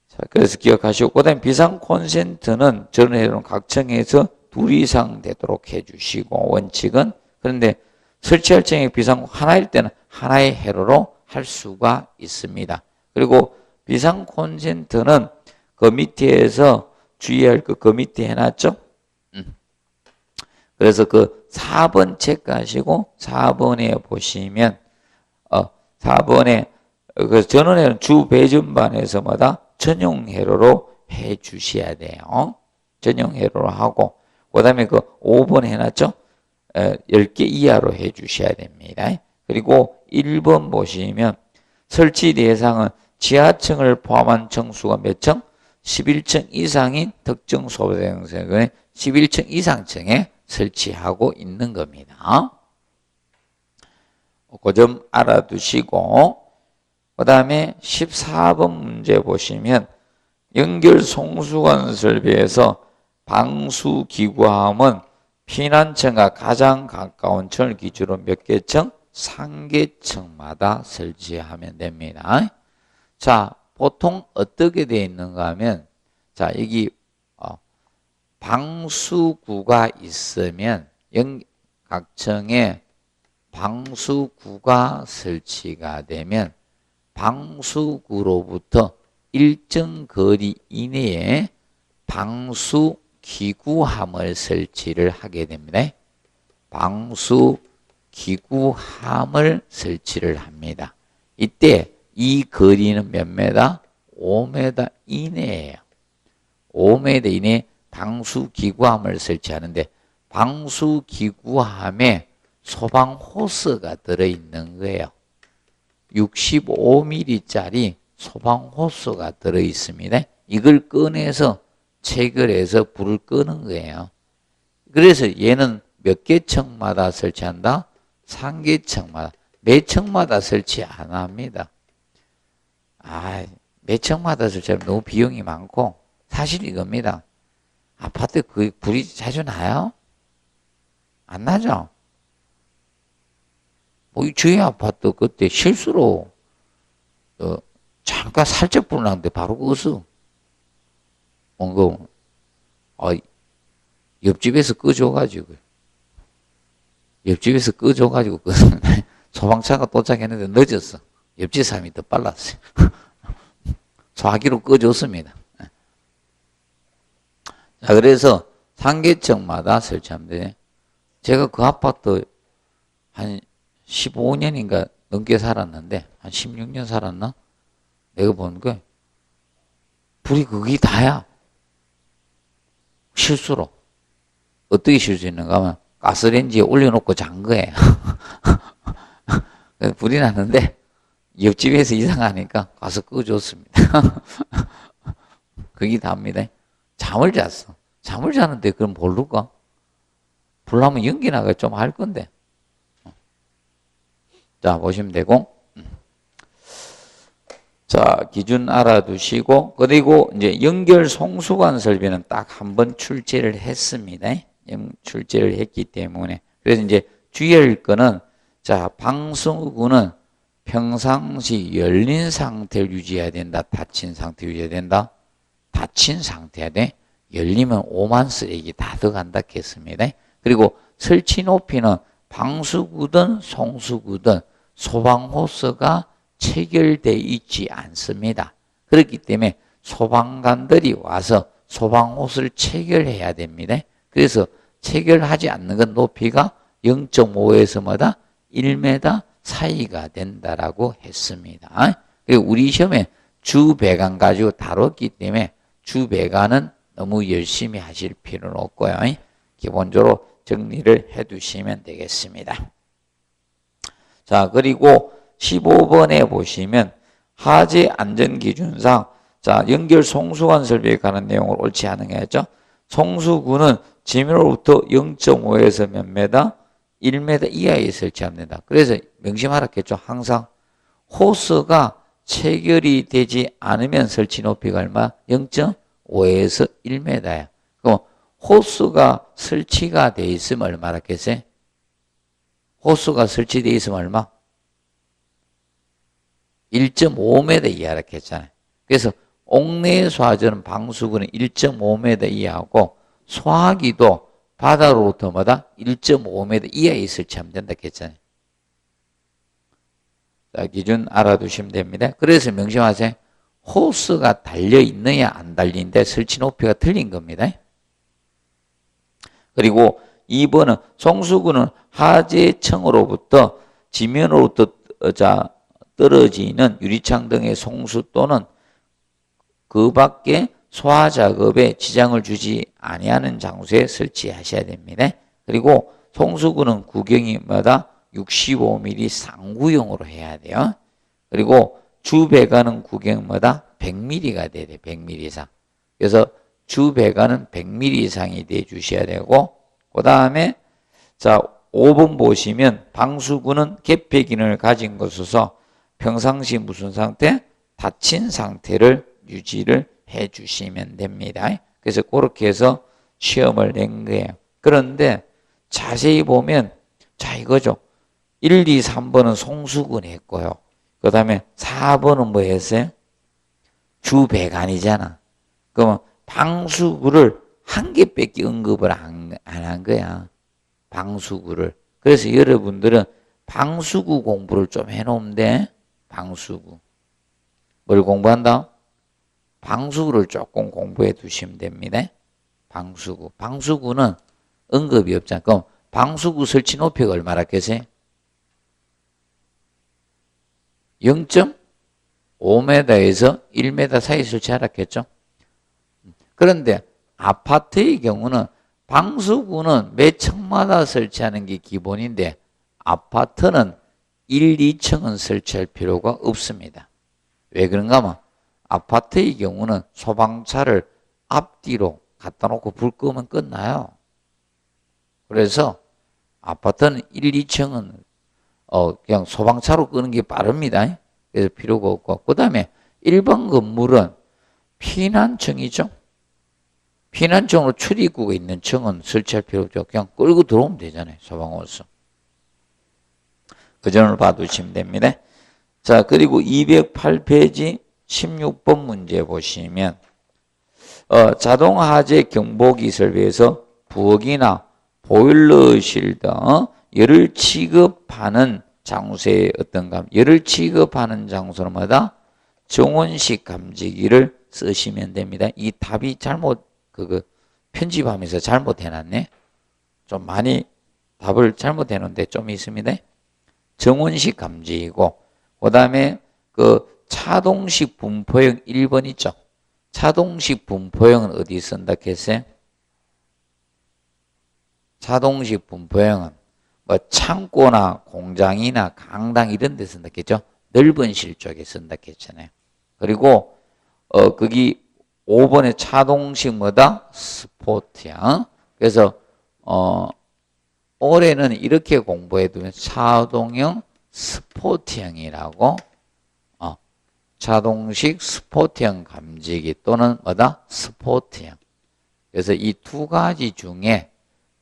자, 그래서 기억하시고, 그 다음에 비상 콘센트는 전원회로는 각 층에서 2 이상 되도록 해 주시고, 원칙은. 그런데 설치할 층의 비상 하나일 때는 하나의 회로로 할 수가 있습니다. 그리고 비상 콘센트는 그 밑에서 주의할 그 밑에 해놨죠? 그래서 그 4번 체크하시고 4번에 보시면 4번에 그 전원회로는 주 배전반에서마다 전용 회로로 해 주셔야 돼요. 전용 회로로 하고, 그 다음에 그 5번 해놨죠? 10개 이하로 해 주셔야 됩니다. 그리고 1번 보시면 설치 대상은 지하층을 포함한 층수가 몇 층? 11층 이상인 특정 소비자층은 11층 이상층에 설치하고 있는 겁니다. 그 점 알아두시고, 그 다음에 14번 문제 보시면 연결 송수관 설비에서 방수기구함은 피난처가 가장 가까운 층을 기준으로 몇 개 층? 3개층마다 설치하면 됩니다. 자, 보통 어떻게 되어 있는가 하면, 자, 여기 방수구가 있으면 각 층에 방수구가 설치가 되면 방수구로부터 일정 거리 이내에 방수기구함을 설치를 하게 됩니다. 방수기구함을 설치를 합니다. 이때 이 거리는 몇 메다? 5m 이내예요. 5m 이내에 방수기구함을 설치하는데 방수기구함에 소방호스가 들어있는 거예요. 65mm짜리 소방호스가 들어있습니다. 이걸 꺼내서 체결해서 불을 끄는 거예요. 그래서 얘는 몇 개 층마다 설치한다? 3개 층마다. 매 층마다 설치 안 합니다. 매 층마다 설치하면 너무 비용이 많고, 사실 이겁니다. 아파트 그 불이 자주 나요? 안 나죠? 저희 아파트 그때 실수로 잠깐 살짝 불 났는데 바로 꺼서 옆집에서 꺼줘가지고 소방차가 도착했는데 늦었어. 옆집 사람이 더 빨랐어요. 소화기로 꺼줬습니다. 자, 그래서 3개층마다 설치하면 돼. 제가 그 아파트 한 15년인가 넘게 살았는데, 한 16년 살았나? 내가 보는 거 불이 그게 다야. 실수로. 어떻게 실수했는가 하면 가스레인지에 올려놓고 잔 거예요. 불이 났는데 옆집에서 이상하니까 가서 꺼줬습니다. 그게 답니다. 잠을 잤어. 잠을 자는데 그럼 모를까? 불 나면 연기 나가 좀 할 건데. 자, 보시면 되고. 자, 기준 알아두시고, 그리고 이제 연결 송수관 설비는 딱 한 번 출제를 했습니다. 출제를 했기 때문에. 그래서 이제 주의할 거는, 자, 방수구는 평상시 열린 상태를 유지해야 된다. 닫힌 상태 유지해야 된다. 닫힌 상태야 돼. 열리면 오만 쓰레기 다 들어간다 했습니다. 그리고 설치 높이는 방수구든 송수구든 소방호스가 체결되어 있지 않습니다. 그렇기 때문에 소방관들이 와서 소방호스를 체결해야 됩니다. 그래서 체결하지 않는 건 높이가 0.5에서 뭐다? 1m 사이가 된다라고 했습니다. 우리 시험에 주배관 가지고 다뤘기 때문에 주배관은 너무 열심히 하실 필요는 없고요. 기본적으로 정리를 해 두시면 되겠습니다. 자, 그리고 15번에 보시면 하재 안전기준상, 자, 연결 송수관 설비에 관한 내용을 옳지 않은 게 있죠. 송수구는 지면으로부터 0.5에서 몇 메다? 1m 이하에 설치하면 된다. 그래서 명심하라겠죠. 항상 호스가 체결이 되지 않으면 설치 높이가 얼마? 0.5에서 1m야. 그럼 호스가 설치가 돼 있으면 얼마라겠어요? 호스가 설치되어 있으면 얼마? 1.5m 이하라 했잖아요. 그래서 옥내 소화전은 방수구는 1.5m 이하고 소화기도 바닥으로부터 뭐다? 1.5m 이하에 설치하면 된다 했잖아요. 자, 기준 알아두시면 됩니다. 그래서 명심하세요. 호스가 달려있느냐 안 달리는데 설치 높이가 틀린 겁니다. 그리고 2번은 송수구는 하재층으로부터 지면으로부터 떨어지는 유리창 등의 송수 또는 그 밖에 소화 작업에 지장을 주지 아니하는 장소에 설치하셔야 됩니다. 그리고 송수구는 구경이마다 65mm 쌍구형으로 해야 돼요. 그리고 주배관은 구경마다 100mm가 돼야 돼요. 100mm 이상. 그래서 주배관은 100mm 이상이 돼 주셔야 되고, 그 다음에 자 5번 보시면 방수구는 개폐 기능을 가진 것으로서 평상시 무슨 상태? 닫힌 상태를 유지를 해 주시면 됩니다. 그래서 그렇게 해서 시험을 낸 거예요. 그런데 자세히 보면 자 이거죠. 1, 2, 3번은 송수군 했고요. 그 다음에 4번은 뭐 했어요? 주배관이잖아. 그러면 방수구를 한 개밖에 언급을 안 한 거야. 방수구를. 그래서 여러분들은 방수구 공부를 좀 해놓으면 돼. 방수구. 뭘 공부한다? 방수구를 조금 공부해 두시면 됩니다. 방수구. 방수구는 언급이 없잖아. 그럼 방수구 설치 높이가 얼마나 계세요? 0.5m에서 1m 사이 설치하라겠죠? 그런데 아파트의 경우는 방수구는 매 층마다 설치하는 게 기본인데 아파트는 1, 2층은 설치할 필요가 없습니다. 왜 그런가 하면 아파트의 경우는 소방차를 앞뒤로 갖다 놓고 불 끄면 끝나요. 그래서 아파트는 1, 2층은 그냥 소방차로 끄는 게 빠릅니다. 그래서 필요가 없고, 그 다음에 일반 건물은 피난층이죠. 피난층으로 출입구가 있는 층은 설치할 필요 없죠. 그냥 끌고 들어오면 되잖아요. 소방호수. 그 점을 봐두시면 됩니다. 자, 그리고 208페이지 16번 문제 보시면 자동 하재 경보기 설비에서 부엌이나 보일러실 등 열을 취급하는 장소에 어떤가? 열을 취급하는 장소마다 정원식 감지기를 쓰시면 됩니다. 이 답이 잘못 편집하면서 잘못해놨네. 좀 많이 답을 잘못해놓은데 좀 있습니다. 정원식 감지이고, 그 다음에 그 차동식 분포형 1번 있죠. 차동식 분포형은 어디 쓴다 했어요? 차동식 분포형은 뭐 창고나 공장이나 강당 이런 데 쓴다 했죠. 넓은 실 쪽에 쓴다 했잖아요. 그리고 거기 5번에 차동식 뭐다? 스포트형. 그래서 올해는 이렇게 공부해 두면 차동형 스포트형이라고 차동식 스포트형 감지기 또는 뭐다? 스포트형. 그래서 이 두 가지 중에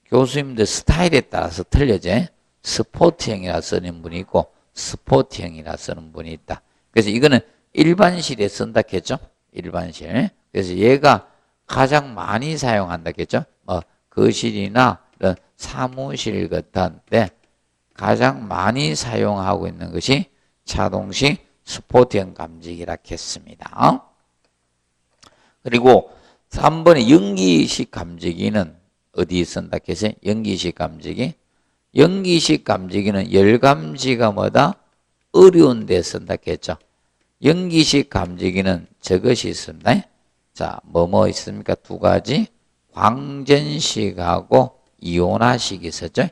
교수님들 스타일에 따라서 틀려져. 스포트형이라 쓰는 분이 있고 스포트형이라 쓰는 분이 있다. 그래서 이거는 일반실에 쓴다 했죠. 일반실. 그래서 얘가 가장 많이 사용한다 했죠. 거실이나 사무실 같은데 가장 많이 사용하고 있는 것이 차동식 스포트형 감지기라 했습니다. 그리고 3번에 연기식 감지기는 어디에 쓴다 했어요? 연기식 감지기. 연기식 감지기는 열감지가 뭐다? 어려운 데 쓴다 했죠. 연기식 감지기는 저것이 있습니다. 자, 뭐 있습니까? 두 가지. 광전식하고 이온화식이 있었죠.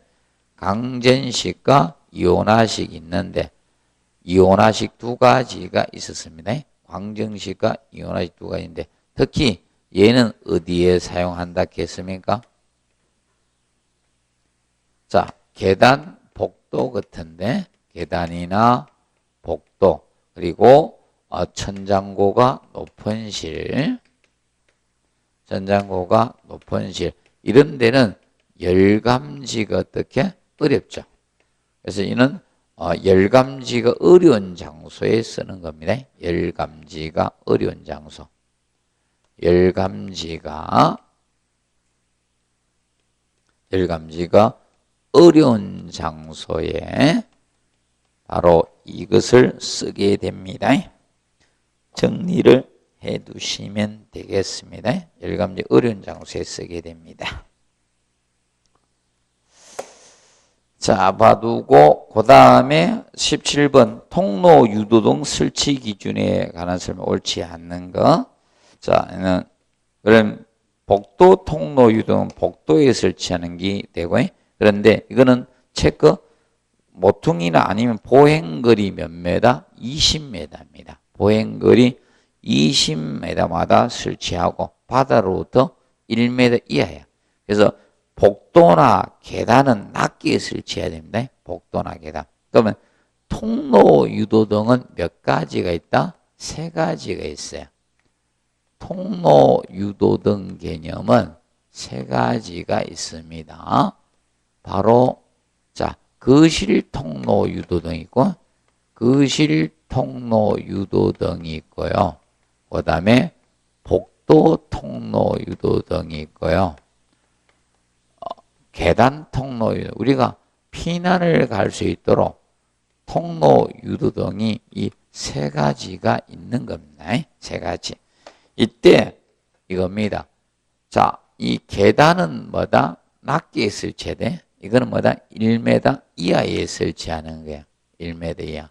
강전식과 이온화식이 있는데 이온화식 두 가지가 있었습니다. 광전식과 이온화식 두 가지인데 특히 얘는 어디에 사용한다 했습니까? 자, 계단, 복도 같은데 계단이나 복도 그리고 천장고가 높은 실 이런 데는 열감지가 어떻게? 어렵죠. 그래서 이는 열감지가 어려운 장소에 쓰는 겁니다. 열감지가 어려운 장소. 열감지가 어려운 장소에 바로 이것을 쓰게 됩니다. 정리를 해 두시면 되겠습니다. 열감지 어려운 장소에 쓰게 됩니다. 자, 봐두고 그 다음에 17번 통로 유도등 설치 기준에 관한 설명 옳지 않는 거. 자, 그럼 복도 통로 유도는 복도에 설치하는 게 되고, 그런데 이거는 체크 모퉁이나 아니면 보행거리 몇 메다? 20m입니다. 보행거리 20m마다 설치하고 바다로부터 1m 이하야. 그래서 복도나 계단은 낮게 설치해야 됩니다. 복도나 계단. 그러면 통로 유도등은 몇 가지가 있다? 세 가지가 있어요. 통로 유도등 개념은 세 가지가 있습니다. 바로 자, 거실 통로 유도등이 있고 거실 통로 유도등이 있고요. 그 다음에 복도 통로 유도등이 있고요. 계단 통로 유도, 우리가 피난을 갈 수 있도록 통로 유도등이 이 세 가지가 있는 겁니다. 세 가지. 이때 이겁니다. 자, 이 계단은 뭐다? 낮게 설치해야 돼. 이거는 뭐다? 1m 이하에 설치하는 거야. 1m 이하.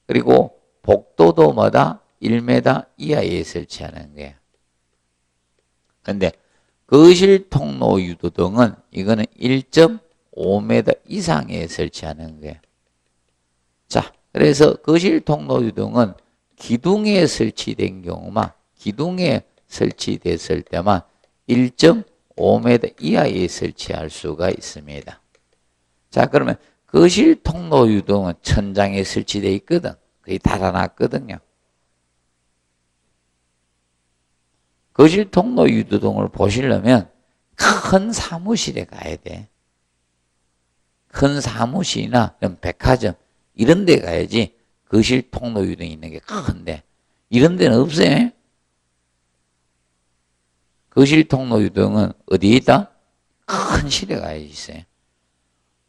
그리고 복도도 뭐다? 1m 이하에 설치하는 거야. 근데 거실 통로 유도등은 이거는 1.5m 이상에 설치하는 거예요. 자, 그래서 거실 통로 유도등은 기둥에 설치된 경우만, 기둥에 설치됐을 때만 1.5m 이하에 설치할 수가 있습니다. 자, 그러면 거실 통로 유도등은 천장에 설치되어 있거든. 거의 달아났거든요. 거실 통로 유도등을 보시려면 큰 사무실에 가야 돼. 큰 사무실이나 백화점 이런 데 가야지 거실 통로 유도등이 있는 게 큰데 이런 데는 없어요. 거실 통로 유도등은 어디에 있다? 큰 실에 가야 있어요.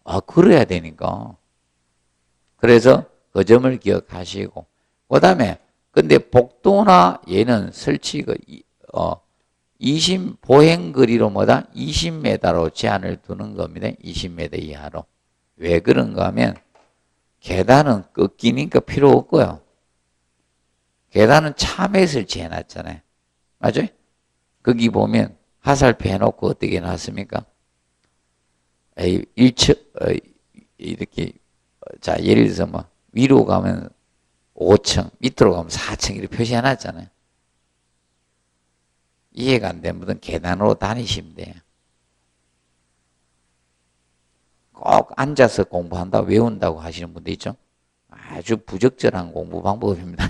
아, 그래야 되니까. 그래서 그 점을 기억하시고 그 다음에 근데 복도나 얘는 설치가 보행거리로 뭐다? 20m로 제한을 두는 겁니다. 20m 이하로. 왜 그런가 하면 계단은 꺾이니까 필요 없고요. 계단은 참에 설치해 놨잖아요. 맞아요? 거기 보면 화살표 해놓고 어떻게 놨습니까? 이렇게, 자, 예를 들어서 뭐, 위로 가면 5층, 밑으로 가면 4층 이렇게 표시해 놨잖아요. 이해가 안 되는 분은 계단으로 다니시면 돼요. 꼭 앉아서 공부한다, 외운다고 하시는 분도 있죠. 아주 부적절한 공부 방법입니다.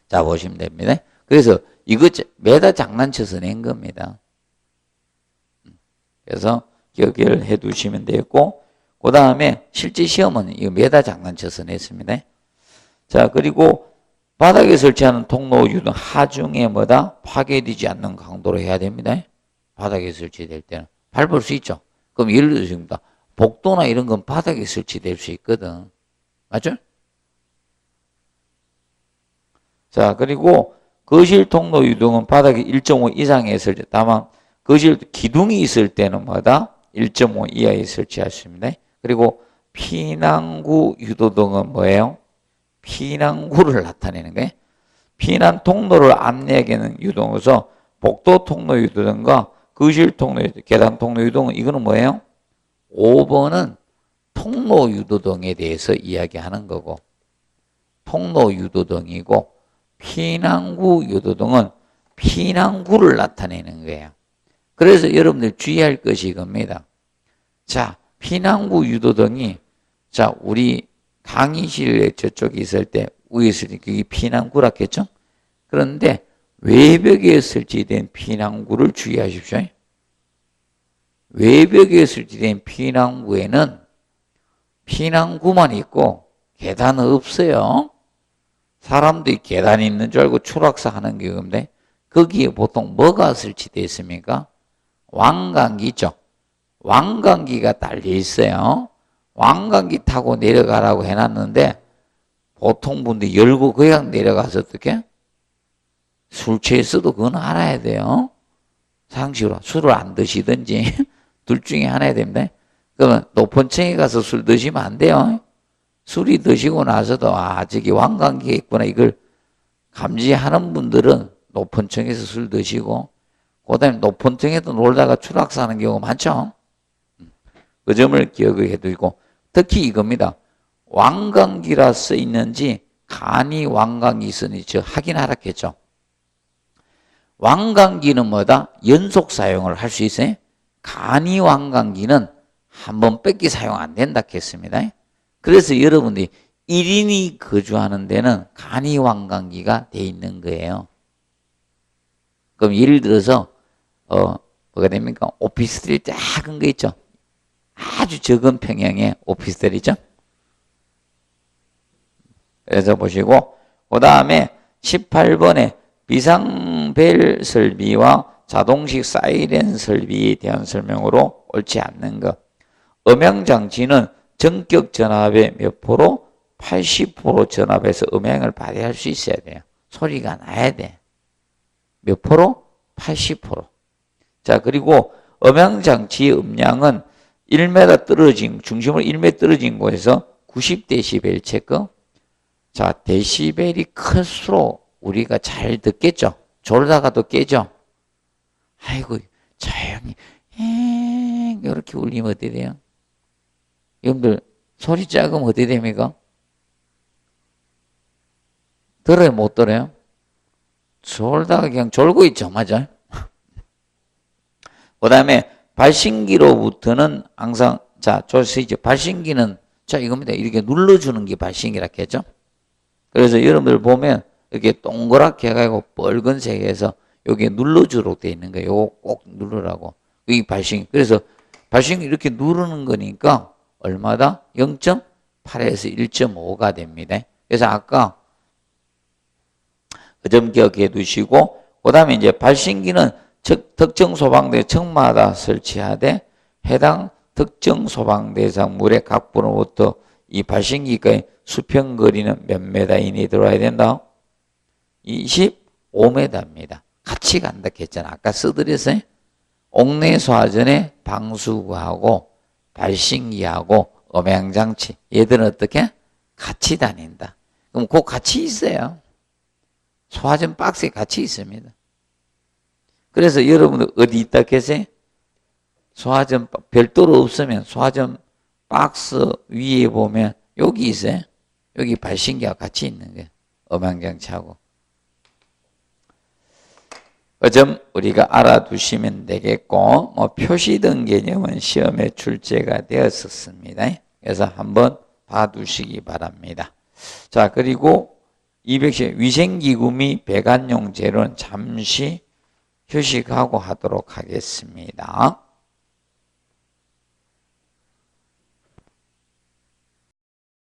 자, 보시면 됩니다. 그래서 이거 매다 장난쳐서 낸 겁니다. 그래서 기억을 해 두시면 되겠고, 그 다음에 실제 시험은 이거 매다 장난쳐서 냈습니다. 자, 그리고 바닥에 설치하는 통로 유등 하중에 뭐다? 파괴되지 않는 강도로 해야 됩니다. 바닥에 설치될 때는. 밟을 수 있죠. 그럼 예를 들어서 복도나 이런 건 바닥에 설치될 수 있거든. 맞죠? 자, 그리고 거실 통로 유등은 바닥에 1.5 이상에 설치, 다만 거실 기둥이 있을 때는 뭐다? 1.5 이하에 설치할 수 있습니다. 그리고 피난구 유도등은 뭐예요? 피난구를 나타내는 거예요. 피난 통로를 안내하는 유도에서 복도 통로 유도등과 거실 통로 유도, 계단 통로 유도등, 이거는 뭐예요? 5번은 통로 유도등에 대해서 이야기하는 거고, 통로 유도등이고, 피난구 유도등은 피난구를 나타내는 거예요. 그래서 여러분들 주의할 것이 이겁니다. 자, 피난구 유도등이, 자, 우리 강의실에 저쪽에 있을 때, 위에 있을 때 그게 피난구라겠죠? 그런데 외벽에 설치된 피난구를 주의하십시오. 외벽에 설치된 피난구에는 피난구만 있고 계단은 없어요. 사람들이 계단이 있는 줄 알고 추락사 하는 경우인데 거기에 보통 뭐가 설치되어 있습니까? 왕관기 있죠. 왕관기가 달려 있어요. 왕관기 타고 내려가라고 해놨는데 보통 분들이 열고 그냥 내려가서 어떻게? 술 취했어도 그건 알아야 돼요. 상식으로 술을 안 드시든지 둘 중에 하나 해야 됩니다. 그러면 높은 층에 가서 술 드시면 안 돼요. 술이 드시고 나서도 저기 왕관기가 있구나 이걸 감지하는 분들은 높은 층에서 술 드시고 그 다음에 높은 층에도 놀다가 추락사는 경우가 많죠. 그 점을 기억해 두시고 특히 이겁니다. 왕관기라 써 있는지 간이 왕관기 있으니 확인하라겠죠. 왕관기는 뭐다? 연속 사용을 할 수 있어요. 간이 왕관기는 한 번 뺏기 사용 안 된다 했습니다. 그래서 여러분들이 1인이 거주하는 데는 간이 왕관기가 돼 있는 거예요. 그럼 예를 들어서 뭐가 됩니까? 오피스텔이 작은 거 있죠. 아주 적은 평형의 오피스텔이죠. 그래서 보시고 그 다음에 18번에 비상벨 설비와 자동식 사이렌 설비에 대한 설명으로 옳지 않는 것. 음향장치는 전격 전압의 몇 프로? 80% 전압에서 음향을 발휘할 수 있어야 돼요. 소리가 나야 돼. 몇 프로? 80%. 자, 그리고 음향장치의 음량은 1m 떨어진, 중심으로 1m 떨어진 곳에서 90dB 체크. 자, 데시벨이 클수록 우리가 잘 듣겠죠? 졸다가도 깨죠? 아이고, 조용히, 이렇게 울리면 어떻게 돼요? 여러분들, 소리 작으면 어떻게 됩니까? 들어요, 못 들어요? 졸다가 그냥 졸고 있죠, 맞아요? 그 다음에 발신기로부터는 항상, 자, 조시죠. 발신기는, 자, 이겁니다. 이렇게 눌러주는 게 발신기라 했죠? 그래서 여러분들 보면, 이렇게 동그랗게 해가지고 빨간색에서 여기에 눌러주도록 되어 있는 거예요. 요거 꼭 누르라고. 여기 발신. 그래서 발신 이렇게 누르는 거니까 얼마다? 0.8에서 1.5가 됩니다. 그래서 아까 그 점 기억해 두시고, 그 다음에 이제 발신기는 특정 소방대 층마다 설치하되 해당 특정 소방대상 물의 각 부로부터 이 발신기까지 수평거리는 몇 메다 이내에 들어와야 된다? 25m입니다. 같이 간다 했잖아. 아까 써드렸어요. 옥내 소화전에 방수구하고 발신기하고 음향장치 얘들은 어떻게? 같이 다닌다. 그럼 그 같이 있어요. 소화전 박스에 같이 있습니다. 그래서 여러분들 어디 있다 계세요? 소화전 별도로 없으면 소화전 박스 위에 보면 여기 있어요. 여기 발신기와 같이 있는 거예요. 음향장치하고. 그 점 우리가 알아두시면 되겠고, 표시등 개념은 시험에 출제가 되었었습니다. 그래서 한번 봐두시기 바랍니다. 자, 그리고 210 위생기구 및 배관용 재료는 잠시 휴식하고 하도록 하겠습니다.